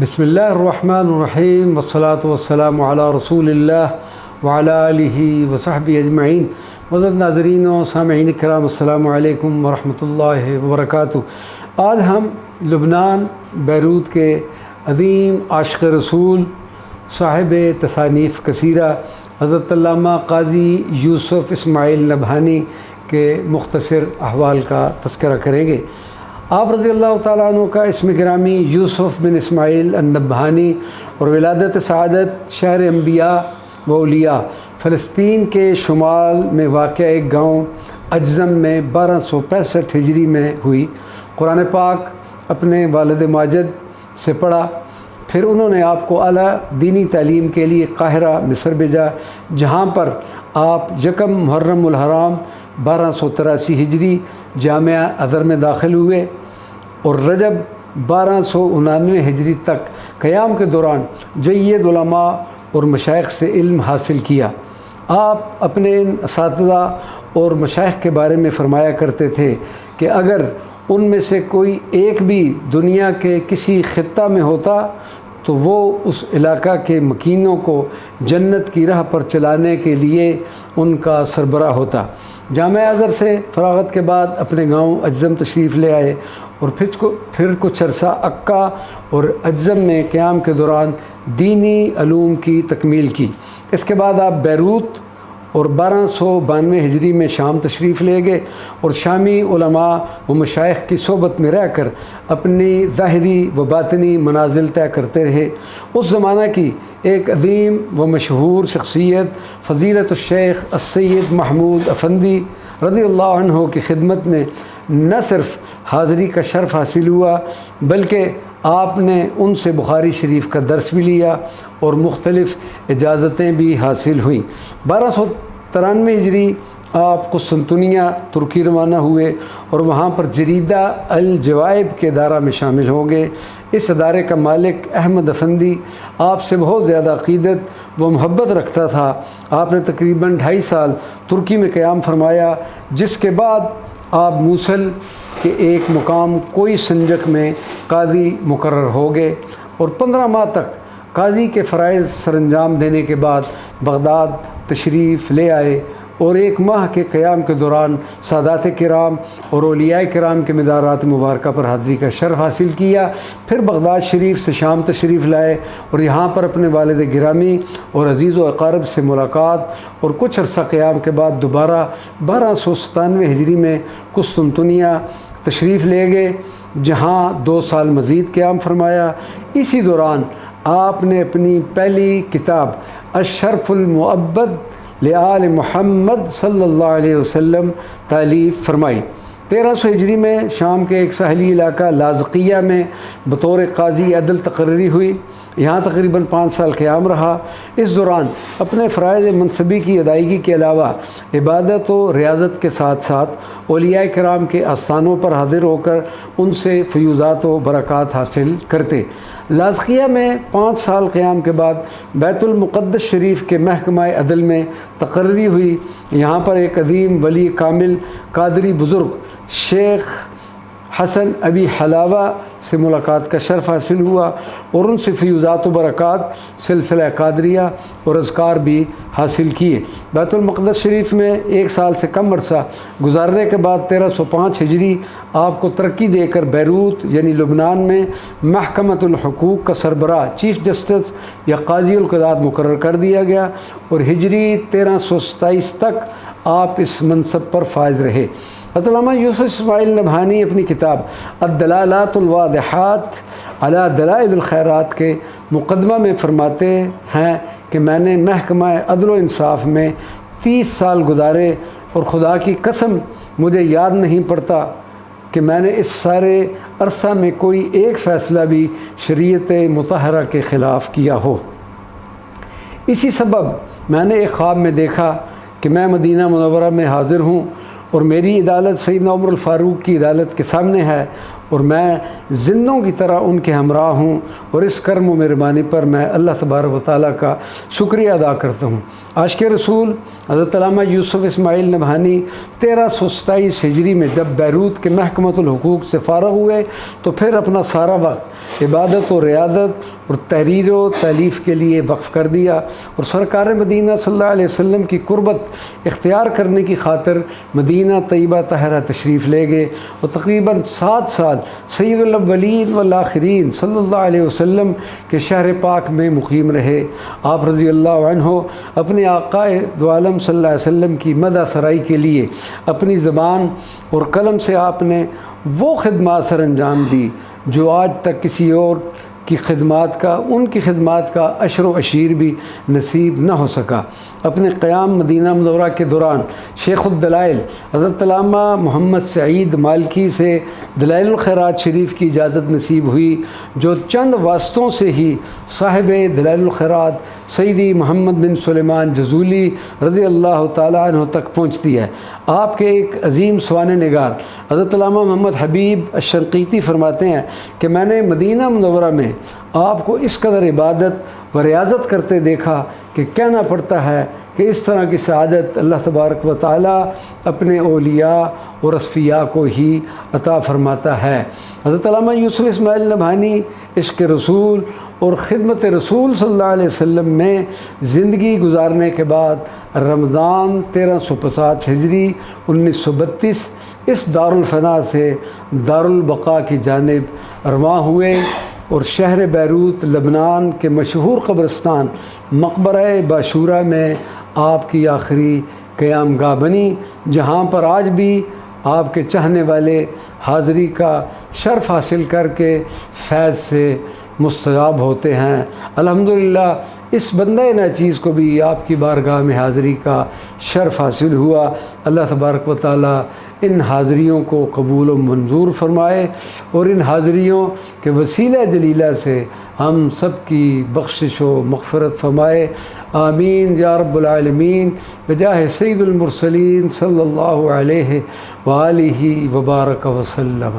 بسم اللہ الرحمن الرحیم والصلاة والسلام علی رسول اللہ وعلی آلہ وصحبہ اجمعین۔ معزز ناظرین و سامعین کرام، السلام علیکم ورحمۃ اللہ وبرکاتہ۔ آج ہم لبنان بیروت کے عظیم عاشق رسول، صاحب تصانیف کثیرہ، حضرت علامہ قاضی یوسف اسماعیل نبہانی کے مختصر احوال کا تذکرہ کریں گے۔ آپ رضی اللہ تعالیٰ عنہ کا اسم گرامی یوسف بن اسماعیل النبہانی اور ولادت سعادت شہر انبیاء و اولیاء فلسطین کے شمال میں واقع ایک گاؤں اجزم میں 1265 ہجری میں ہوئی۔ قرآن پاک اپنے والد ماجد سے پڑھا، پھر انہوں نے آپ کو اعلیٰ دینی تعلیم کے لیے قاہرہ مصر بھیجا، جہاں پر آپ یکم محرم الحرام 1283 ہجری جامعہ ازہر میں داخل ہوئے اور رجب 1299 ہجری تک قیام کے دوران جید علماء اور مشائخ سے علم حاصل کیا۔ آپ اپنے ان اساتذہ اور مشائخ کے بارے میں فرمایا کرتے تھے کہ اگر ان میں سے کوئی ایک بھی دنیا کے کسی خطہ میں ہوتا تو وہ اس علاقہ کے مکینوں کو جنت کی راہ پر چلانے کے لیے ان کا سربراہ ہوتا۔ جامعہ ازہر سے فراغت کے بعد اپنے گاؤں اجزم تشریف لے آئے اور پھر کچھ عرصہ عکا اور اجزم میں قیام کے دوران دینی علوم کی تکمیل کی۔ اس کے بعد آپ بیروت اور 1292 ہجری میں شام تشریف لے گئے اور شامی علماء و مشائخ کی صحبت میں رہ کر اپنی ظاہری و باطنی منازل طے کرتے رہے۔ اس زمانہ کی ایک عظیم و مشہور شخصیت فضیلت الشیخ السید محمود افندی رضی اللہ عنہ کی خدمت میں نہ صرف حاضری کا شرف حاصل ہوا بلکہ آپ نے ان سے بخاری شریف کا درس بھی لیا اور مختلف اجازتیں بھی حاصل ہوئیں۔ 1293 ہجری آپ قسطنطنیہ ترکی روانہ ہوئے اور وہاں پر جریدہ الجوائب کے ادارہ میں شامل ہو گئے۔ اس ادارے کا مالک احمد افندی آپ سے بہت زیادہ عقیدت و محبت رکھتا تھا۔ آپ نے تقریباً 2.5 سال ترکی میں قیام فرمایا، جس کے بعد آپ موصل کے ایک مقام کوئی سنجق میں قاضی مقرر ہو گئے اور 15 ماہ تک قاضی کے فرائض سر انجام دینے کے بعد بغداد تشریف لے آئے اور 1 ماہ کے قیام کے دوران سادات کرام اور اولیاء کرام کے مزارات مبارکہ پر حاضری کا شرف حاصل کیا۔ پھر بغداد شریف سے شام تشریف لائے اور یہاں پر اپنے والد گرامی اور عزیز و اقارب سے ملاقات اور کچھ عرصہ قیام کے بعد دوبارہ 1297 ہجری میں قسطنطنیہ تشریف لے گئے، جہاں 2 سال مزید قیام فرمایا۔ اسی دوران آپ نے اپنی پہلی کتاب الشرف المعبد لآل محمد صلی اللہ علیہ وسلم تالیف فرمائی۔ 1300 ہجری میں شام کے ایک ساحلی علاقہ لاذقیہ میں بطور قاضی عدل تقرری ہوئی۔ یہاں تقریباً 5 سال قیام رہا۔ اس دوران اپنے فرائض منصبی کی ادائیگی کے علاوہ عبادت و ریاضت کے ساتھ ساتھ اولیاء کرام کے آستانوں پر حاضر ہو کر ان سے فیوضات و برکات حاصل کرتے۔ لاذقیہ میں 5 سال قیام کے بعد بیت المقدس شریف کے محکمہ عدل میں تقرری ہوئی۔ یہاں پر ایک عظیم ولی کامل قادری بزرگ شیخ حسن ابی حلاوہ سے ملاقات کا شرف حاصل ہوا اور ان سے فیوضات و برکات سلسلہ قادریہ اور اذکار بھی حاصل کیے۔ بیت المقدس شریف میں 1 سال سے کم عرصہ گزارنے کے بعد 1305 ہجری آپ کو ترقی دے کر بیروت یعنی لبنان میں محکمۃ الحقوق کا سربراہ چیف جسٹس یا قاضی القضات مقرر کر دیا گیا اور ہجری 1327 تک آپ اس منصب پر فائز رہے۔ علامہ یوسف اسماعیل نبہانی اپنی کتاب الدلالات الواضحات علی دلائل الخیرات کے مقدمہ میں فرماتے ہیں کہ میں نے محکمہ عدل و انصاف میں 30 سال گزارے اور خدا کی قسم مجھے یاد نہیں پڑتا کہ میں نے اس سارے عرصہ میں کوئی ایک فیصلہ بھی شریعت مطہرہ کے خلاف کیا ہو۔ اسی سبب میں نے ایک خواب میں دیکھا کہ میں مدینہ منورہ میں حاضر ہوں اور میری عدالت سیدنا عمر الفاروق کی عدالت کے سامنے ہے اور میں زندوں کی طرح ان کے ہمراہ ہوں، اور اس کرم و مہربانی پر میں اللہ تبارک و تعالیٰ کا شکریہ ادا کرتا ہوں۔ عاشق رسول حضرت علامہ یوسف اسماعیل نبہانی 1327 ہجری میں جب بیروت کے محکمۃ الحقوق سے فارغ ہوئے تو پھر اپنا سارا وقت عبادت و ریاضت اور تحریر و تالیف کے لیے وقف کر دیا، اور سرکار مدینہ صلی اللہ علیہ وسلم کی قربت اختیار کرنے کی خاطر مدینہ طیبہ طاہرہ تشریف لے گئے، اور تقریباً 7 سال سید الاولین والآخرین صلی اللہ علیہ وسلم کے شہر پاک میں مقیم رہے۔ آپ رضی اللہ عنہ اپنے آقا دو عالم صلی اللہ علیہ وسلم کی مدح سرائی کے لیے اپنی زبان اور قلم سے آپ نے وہ خدمات سر انجام دی جو آج تک کسی اور کی خدمات کا عشر و عشیر بھی نصیب نہ ہو سکا۔ اپنے قیام مدینہ منورہ کے دوران شیخ الدلائل حضرت علامہ محمد سعید مالکی سے دلائل الخیرات شریف کی اجازت نصیب ہوئی، جو چند واسطوں سے ہی صاحب دلائل الخیرات سیدی محمد بن سلیمان جزولی رضی اللہ تعالیٰ عنہ تک پہنچتی ہے۔ آپ کے ایک عظیم سوانح نگار حضرت علامہ محمد حبیب الشنقیطی فرماتے ہیں کہ میں نے مدینہ منورہ میں آپ کو اس قدر عبادت و ریاضت کرتے دیکھا کہ کہنا پڑتا ہے کہ اس طرح کی سعادت اللہ تبارک و تعالیٰ اپنے اولیاء اور اصفیاء کو ہی عطا فرماتا ہے۔ حضرت علامہ یوسف اسماعیل نبہانی عشق رسول اور خدمت رسول صلی اللہ علیہ وسلم میں زندگی گزارنے کے بعد رمضان 1350 ہجری 1932 اس دارالفنا سے دارالبقاء کی جانب رواں ہوئے، اور شہر بیروت لبنان کے مشہور قبرستان مقبرہ باشورہ میں آپ کی آخری قیام گاہ بنی، جہاں پر آج بھی آپ کے چاہنے والے حاضری کا شرف حاصل کر کے فیض سے مستجاب ہوتے ہیں۔ الحمدللہ اس بندہ ناچیز کو بھی آپ کی بارگاہ میں حاضری کا شرف حاصل ہوا۔ اللہ تبارک و تعالیٰ ان حاضریوں کو قبول و منظور فرمائے، اور ان حاضریوں کے وسیلہ جلیلہ سے ہم سب کی بخشش و مغفرت فرمائے۔ آمین یا رب العالمین، بجاہ سید المرسلین صلی اللہ علیہ وآلہ وبارک وسلم۔